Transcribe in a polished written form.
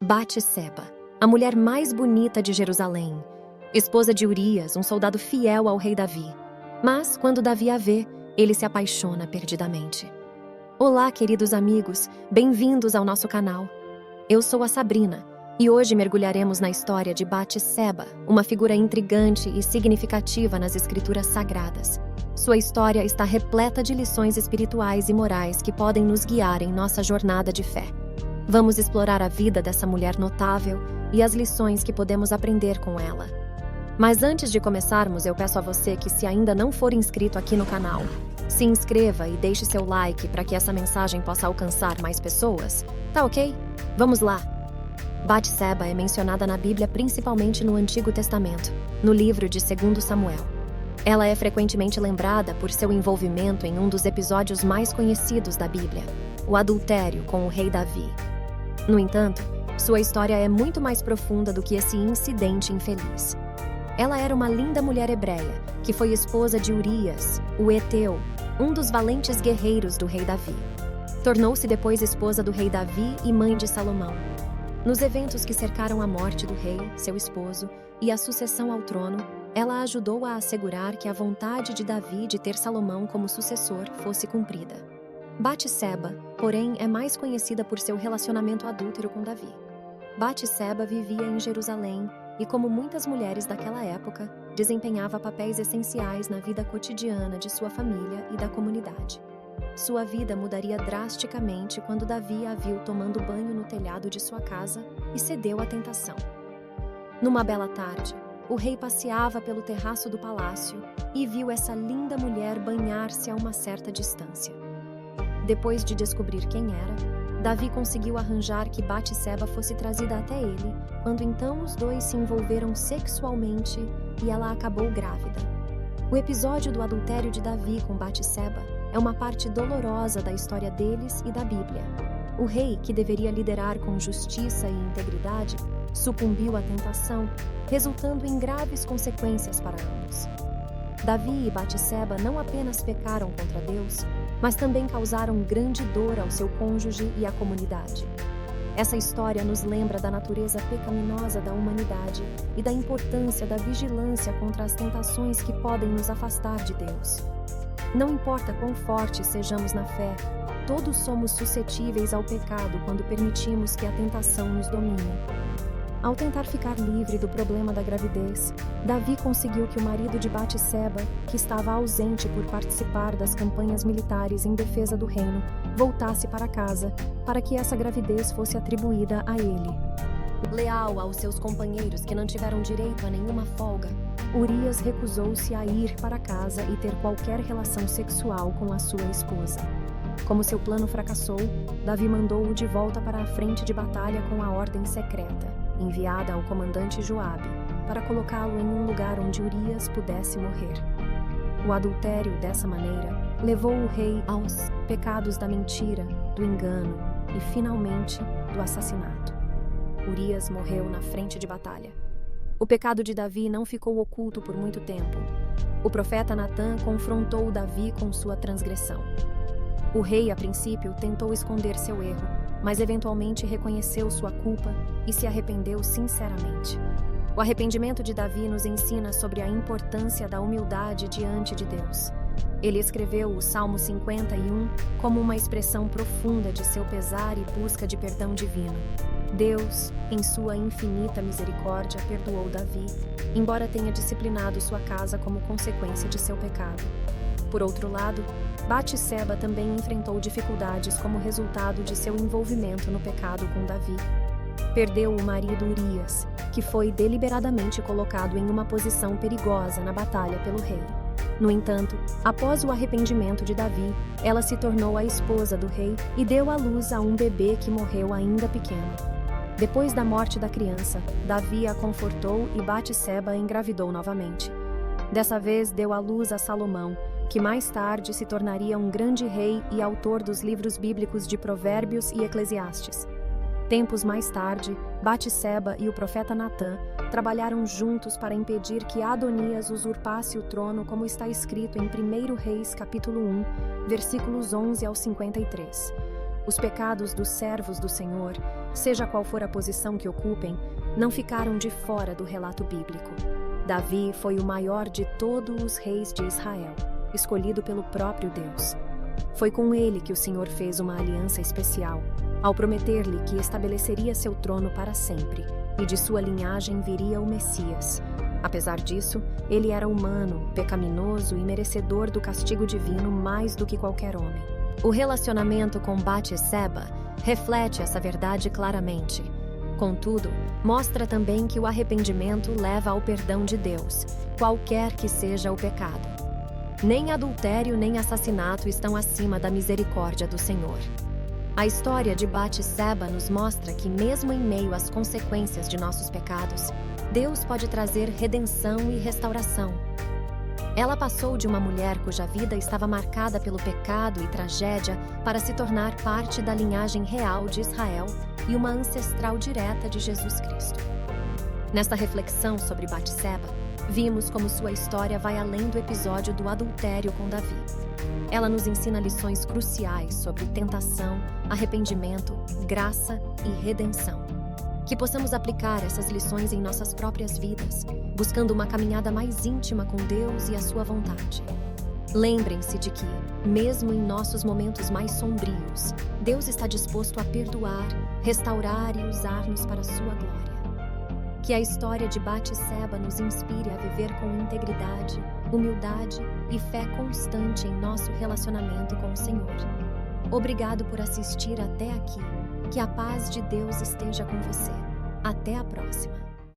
Batseba, a mulher mais bonita de Jerusalém, esposa de Urias, um soldado fiel ao rei Davi. Mas, quando Davi a vê, ele se apaixona perdidamente. Olá, queridos amigos, bem-vindos ao nosso canal. Eu sou a Sabrina, e hoje mergulharemos na história de Batseba, uma figura intrigante e significativa nas escrituras sagradas. Sua história está repleta de lições espirituais e morais que podem nos guiar em nossa jornada de fé. Vamos explorar a vida dessa mulher notável e as lições que podemos aprender com ela. Mas antes de começarmos, eu peço a você que, se ainda não for inscrito aqui no canal, se inscreva e deixe seu like para que essa mensagem possa alcançar mais pessoas. Tá ok? Vamos lá! Batseba é mencionada na Bíblia principalmente no Antigo Testamento, no livro de 2 Samuel. Ela é frequentemente lembrada por seu envolvimento em um dos episódios mais conhecidos da Bíblia, o adultério com o rei Davi. No entanto, sua história é muito mais profunda do que esse incidente infeliz. Ela era uma linda mulher hebreia, que foi esposa de Urias, o heteu, um dos valentes guerreiros do rei Davi. Tornou-se depois esposa do rei Davi e mãe de Salomão. Nos eventos que cercaram a morte do rei, seu esposo, e a sucessão ao trono, ela ajudou a assegurar que a vontade de Davi de ter Salomão como sucessor fosse cumprida. Batseba, porém, é mais conhecida por seu relacionamento adúltero com Davi. Batseba vivia em Jerusalém e, como muitas mulheres daquela época, desempenhava papéis essenciais na vida cotidiana de sua família e da comunidade. Sua vida mudaria drasticamente quando Davi a viu tomando banho no telhado de sua casa e cedeu à tentação. Numa bela tarde, o rei passeava pelo terraço do palácio e viu essa linda mulher banhar-se a uma certa distância. Depois de descobrir quem era, Davi conseguiu arranjar que Batseba fosse trazida até ele, quando então os dois se envolveram sexualmente e ela acabou grávida. O episódio do adultério de Davi com Batseba é uma parte dolorosa da história deles e da Bíblia. O rei, que deveria liderar com justiça e integridade, sucumbiu à tentação, resultando em graves consequências para ambos. Davi e Batseba não apenas pecaram contra Deus, mas também causaram grande dor ao seu cônjuge e à comunidade. Essa história nos lembra da natureza pecaminosa da humanidade e da importância da vigilância contra as tentações que podem nos afastar de Deus. Não importa quão fortes sejamos na fé, todos somos suscetíveis ao pecado quando permitimos que a tentação nos domine. Ao tentar ficar livre do problema da gravidez, Davi conseguiu que o marido de Batseba, que estava ausente por participar das campanhas militares em defesa do reino, voltasse para casa, para que essa gravidez fosse atribuída a ele. Leal aos seus companheiros que não tiveram direito a nenhuma folga, Urias recusou-se a ir para casa e ter qualquer relação sexual com a sua esposa. Como seu plano fracassou, Davi mandou-o de volta para a frente de batalha com a ordem secreta, enviada ao comandante Joabe, para colocá-lo em um lugar onde Urias pudesse morrer. O adultério, dessa maneira, levou o rei aos pecados da mentira, do engano e, finalmente, do assassinato. Urias morreu na frente de batalha. O pecado de Davi não ficou oculto por muito tempo. O profeta Natã confrontou Davi com sua transgressão. O rei, a princípio, tentou esconder seu erro, mas eventualmente reconheceu sua culpa e se arrependeu sinceramente. O arrependimento de Davi nos ensina sobre a importância da humildade diante de Deus. Ele escreveu o Salmo 51 como uma expressão profunda de seu pesar e busca de perdão divino. Deus, em sua infinita misericórdia, perdoou Davi, embora tenha disciplinado sua casa como consequência de seu pecado. Por outro lado, Batseba também enfrentou dificuldades como resultado de seu envolvimento no pecado com Davi. Perdeu o marido Urias, que foi deliberadamente colocado em uma posição perigosa na batalha pelo rei. No entanto, após o arrependimento de Davi, ela se tornou a esposa do rei e deu à luz a um bebê que morreu ainda pequeno. Depois da morte da criança, Davi a confortou e Batseba engravidou novamente. Dessa vez deu à luz a Salomão, que mais tarde se tornaria um grande rei e autor dos livros bíblicos de Provérbios e Eclesiastes. Tempos mais tarde, Batseba e o profeta Natã trabalharam juntos para impedir que Adonias usurpasse o trono, como está escrito em 1 Reis capítulo 1, versículos 11 ao 53. Os pecados dos servos do Senhor, seja qual for a posição que ocupem, não ficaram de fora do relato bíblico. Davi foi o maior de todos os reis de Israel, escolhido pelo próprio Deus. Foi com ele que o Senhor fez uma aliança especial, ao prometer-lhe que estabeleceria seu trono para sempre, e de sua linhagem viria o Messias. Apesar disso, ele era humano, pecaminoso e merecedor do castigo divino mais do que qualquer homem. O relacionamento com Batseba reflete essa verdade claramente. Contudo, mostra também que o arrependimento leva ao perdão de Deus, qualquer que seja o pecado. Nem adultério nem assassinato estão acima da misericórdia do Senhor. A história de Batseba nos mostra que, mesmo em meio às consequências de nossos pecados, Deus pode trazer redenção e restauração. Ela passou de uma mulher cuja vida estava marcada pelo pecado e tragédia para se tornar parte da linhagem real de Israel e uma ancestral direta de Jesus Cristo. Nesta reflexão sobre Batseba, vimos como sua história vai além do episódio do adultério com Davi. Ela nos ensina lições cruciais sobre tentação, arrependimento, graça e redenção. Que possamos aplicar essas lições em nossas próprias vidas, buscando uma caminhada mais íntima com Deus e a sua vontade. Lembrem-se de que, mesmo em nossos momentos mais sombrios, Deus está disposto a perdoar, restaurar e usar-nos para a sua glória. Que a história de Batseba nos inspire a viver com integridade, humildade e fé constante em nosso relacionamento com o Senhor. Obrigado por assistir até aqui. Que a paz de Deus esteja com você. Até a próxima.